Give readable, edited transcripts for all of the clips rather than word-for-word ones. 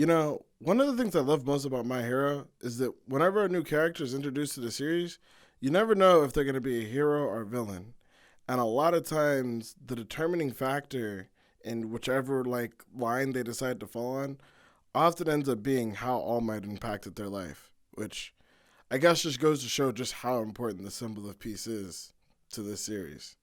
One of the things I love most about My Hero is that whenever a new character is introduced to the series, you never know if they're going to be a hero or a villain. And a lot of times, the determining factor in whichever line they decide to fall on often ends up being how All Might impacted their life, which I guess just goes to show just how important the symbol of peace is to this series.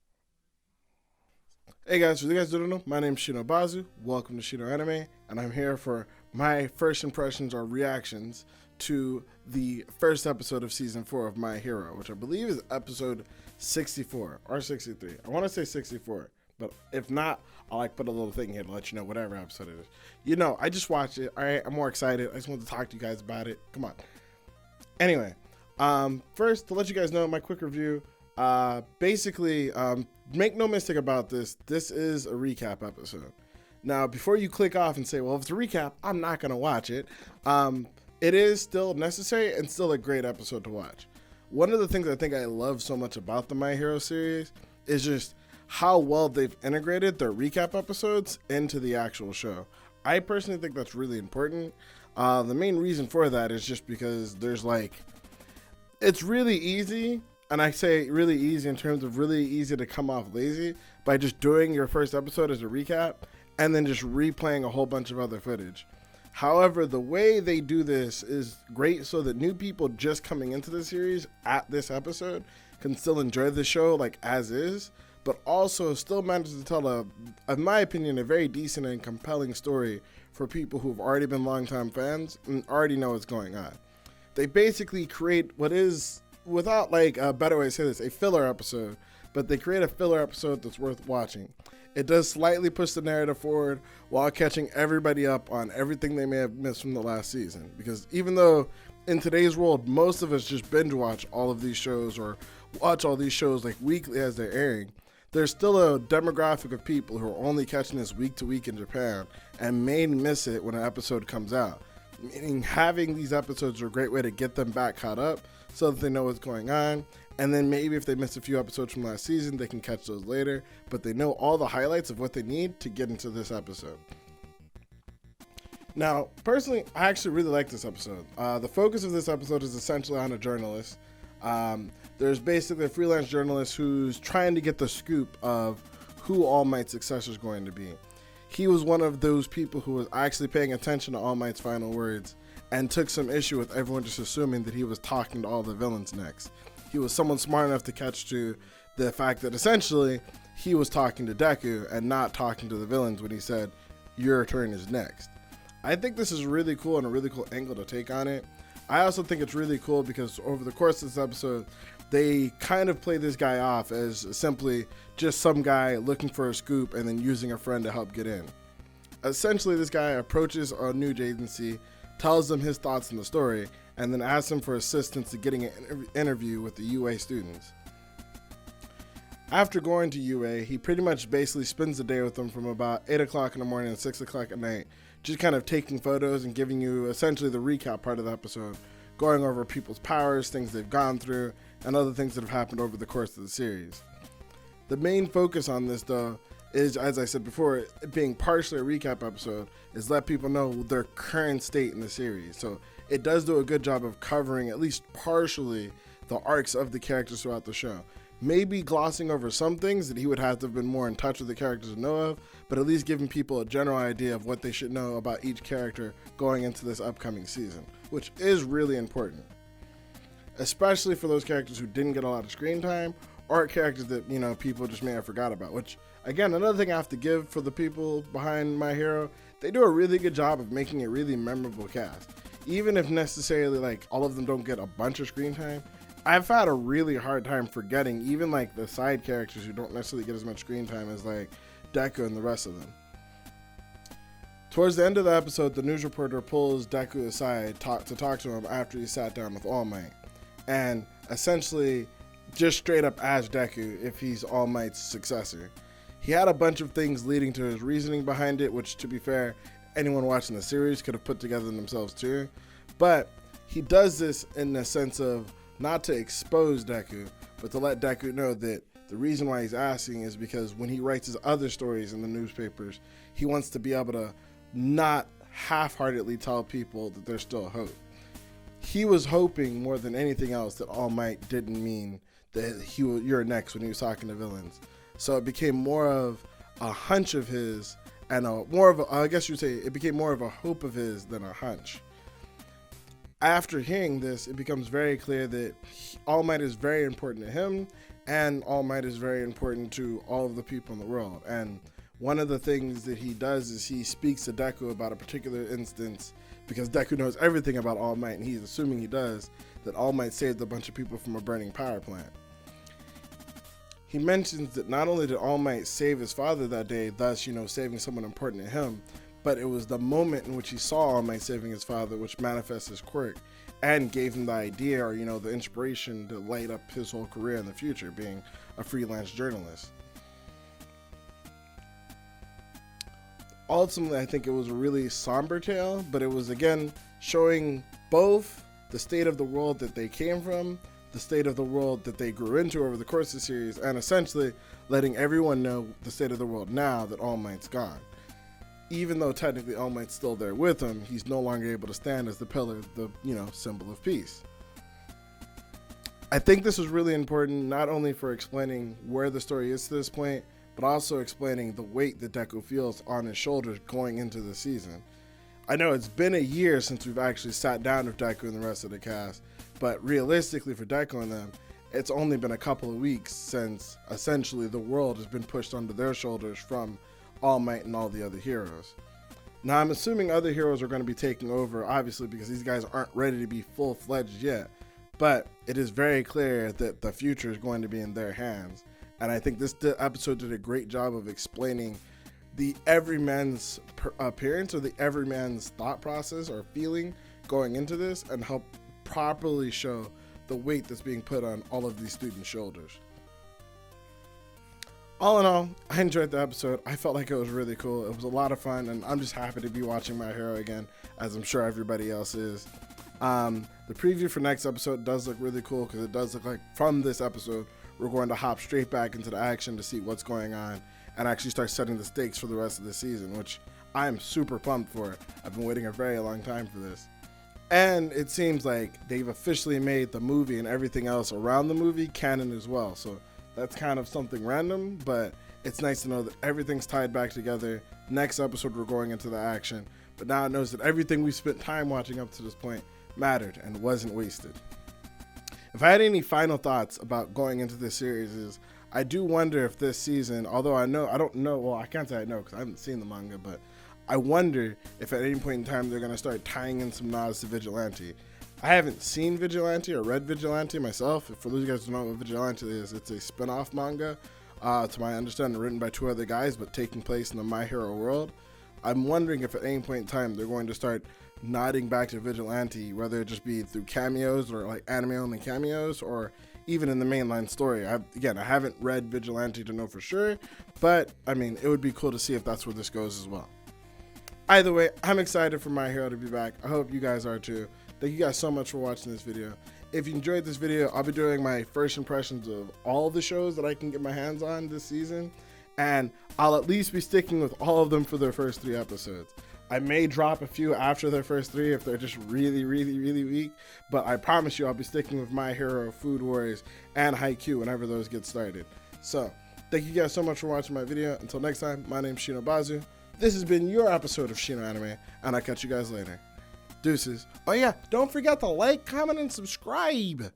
Hey guys, for you guys who don't know, my name is Shino. Welcome to ShinoAnime, and I'm here for my first impressions or reactions to the first episode of season 4 of My Hero, which I believe is episode 64 or 63. I want to say 64, but if not, I'll put a little thing here to let you know whatever episode it is. I just watched it. All right, I'm more excited. I just want to talk to you guys about it. Come on. Anyway, first to let you guys know my quick review. Basically, make no mistake about this. This is a recap episode. Now, before you click off and say, well, if it's a recap, I'm not going to watch it. It is still necessary and still a great episode to watch. One of the things I think I love so much about the My Hero series is just how well they've integrated their recap episodes into the actual show. I personally think that's really important. The main reason for that is just because it's really easy. And I say really easy in terms of really easy to come off lazy by just doing your first episode as a recap and then just replaying a whole bunch of other footage. However, the way they do this is great so that new people just coming into the series at this episode can still enjoy the show as is, but also still manages to tell in my opinion, a very decent and compelling story for people who've already been longtime fans and already know what's going on. They basically create what is, without a better way to say this, a filler episode, but they create a filler episode that's worth watching. It does slightly push the narrative forward while catching everybody up on everything they may have missed from the last season. Because even though in today's world, most of us just binge watch all of these shows or watch all these shows weekly as they're airing, there's still a demographic of people who are only catching this week to week in Japan and may miss it when an episode comes out. Meaning having these episodes are a great way to get them back caught up so that they know what's going on. And then maybe if they missed a few episodes from last season, they can catch those later. But they know all the highlights of what they need to get into this episode. Now, personally, I actually really like this episode. The focus of this episode is essentially on a journalist. There's basically a freelance journalist who's trying to get the scoop of who All Might's successor is going to be. He was one of those people who was actually paying attention to All Might's final words and took some issue with everyone just assuming that he was talking to all the villains next. He was someone smart enough to catch to the fact that essentially he was talking to Deku and not talking to the villains when he said, your turn is next. I think this is really cool and a really cool angle to take on it. I also think it's really cool because over the course of this episode, they kind of play this guy off as simply just some guy looking for a scoop and then using a friend to help get in. Essentially, this guy approaches a news agency, tells them his thoughts on the story, and then asks them for assistance to getting an interview with the UA students. After going to UA, he pretty much basically spends the day with them from about 8 o'clock in the morning to 6 o'clock at night, just kind of taking photos and giving you essentially the recap part of the episode, going over people's powers, things they've gone through, and other things that have happened over the course of the series. The main focus on this, though, is, as I said before, it being partially a recap episode, is let people know their current state in the series. So it does do a good job of covering at least partially the arcs of the characters throughout the show. Maybe glossing over some things that he would have to have been more in touch with the characters to know of, but at least giving people a general idea of what they should know about each character going into this upcoming season, which is really important. Especially for those characters who didn't get a lot of screen time, or characters that, people just may have forgot about, which, again, another thing I have to give for the people behind My Hero, they do a really good job of making a really memorable cast. Even if necessarily, all of them don't get a bunch of screen time, I've had a really hard time forgetting even, the side characters who don't necessarily get as much screen time as, Deku and the rest of them. Towards the end of the episode, the news reporter pulls Deku aside to talk to him after he sat down with All Might, and essentially just straight up asked Deku if he's All Might's successor. He had a bunch of things leading to his reasoning behind it, which, to be fair, anyone watching the series could have put together themselves too. But he does this in the sense of not to expose Deku, but to let Deku know that the reason why he's asking is because when he writes his other stories in the newspapers, he wants to be able to not half-heartedly tell people that there's still hope. He was hoping more than anything else that All Might didn't mean that you're next when he was talking to villains. So it became more of a hunch of his, and I guess you'd say it became more of a hope of his than a hunch. After hearing this, it becomes very clear that All Might is very important to him, and All Might is very important to all of the people in the world. And one of the things that he does is he speaks to Deku about a particular instance, because Deku knows everything about All Might, and he's assuming he does, that All Might saved a bunch of people from a burning power plant. He mentions that not only did All Might save his father that day, thus, saving someone important to him, but it was the moment in which he saw All Might saving his father which manifests his quirk and gave him the idea, or the inspiration to light up his whole career in the future, being a freelance journalist. Ultimately, I think it was a really somber tale, but it was, again, showing both the state of the world that they came from, the state of the world that they grew into over the course of the series, and essentially letting everyone know the state of the world now that All Might's gone. Even though technically All Might's still there with him, he's no longer able to stand as the pillar, the symbol of peace. I think this was really important, not only for explaining where the story is to this point, but also explaining the weight that Deku feels on his shoulders going into the season. I know it's been a year since we've actually sat down with Deku and the rest of the cast, but realistically for Deku and them, it's only been a couple of weeks since essentially the world has been pushed onto their shoulders from All Might and all the other heroes. Now I'm assuming other heroes are going to be taking over, obviously, because these guys aren't ready to be full-fledged yet, but it is very clear that the future is going to be in their hands. And I think this episode did a great job of explaining the everyman's appearance, or the everyman's thought process or feeling going into this, and help properly show the weight that's being put on all of these students' shoulders. All in all, I enjoyed the episode. I felt like it was really cool. It was a lot of fun, and I'm just happy to be watching My Hero again, as I'm sure everybody else is. The preview for next episode does look really cool, because it does look like from this episode we're going to hop straight back into the action to see what's going on and actually start setting the stakes for the rest of the season, which I am super pumped for. I've been waiting a very long time for this. And it seems like they've officially made the movie and everything else around the movie canon as well. So that's kind of something random, but it's nice to know that everything's tied back together. Next episode, we're going into the action, but now it knows that everything we've spent time watching up to this point mattered and wasn't wasted. If I had any final thoughts about going into this series is, I do wonder if this season, although I don't know, well, I can't say I know because I haven't seen the manga, but I wonder if at any point in time they're going to start tying in some nods to Vigilante. I haven't seen Vigilante or read Vigilante myself. For those of you guys who don't know what Vigilante is, it's a spin-off manga, to my understanding, written by two other guys, but taking place in the My Hero world. I'm wondering if at any point in time they're going to start nodding back to Vigilante, whether it just be through cameos or like anime-only cameos, or even in the mainline story. I haven't read Vigilante to know for sure, but I mean, it would be cool to see if that's where this goes as well. Either way, I'm excited for My Hero to be back. I hope you guys are too. Thank you guys so much for watching this video. If you enjoyed this video, I'll be doing my first impressions of all the shows that I can get my hands on this season, and I'll at least be sticking with all of them for their first 3 episodes. I may drop a few after their first 3 if they're just really, really, really weak, but I promise you I'll be sticking with My Hero, Food Wars, and Haikyuu whenever those get started. So, thank you guys so much for watching my video. Until next time, my name's Shino. This has been your episode of ShinoAnime, and I'll catch you guys later. Deuces. Oh yeah, don't forget to like, comment, and subscribe.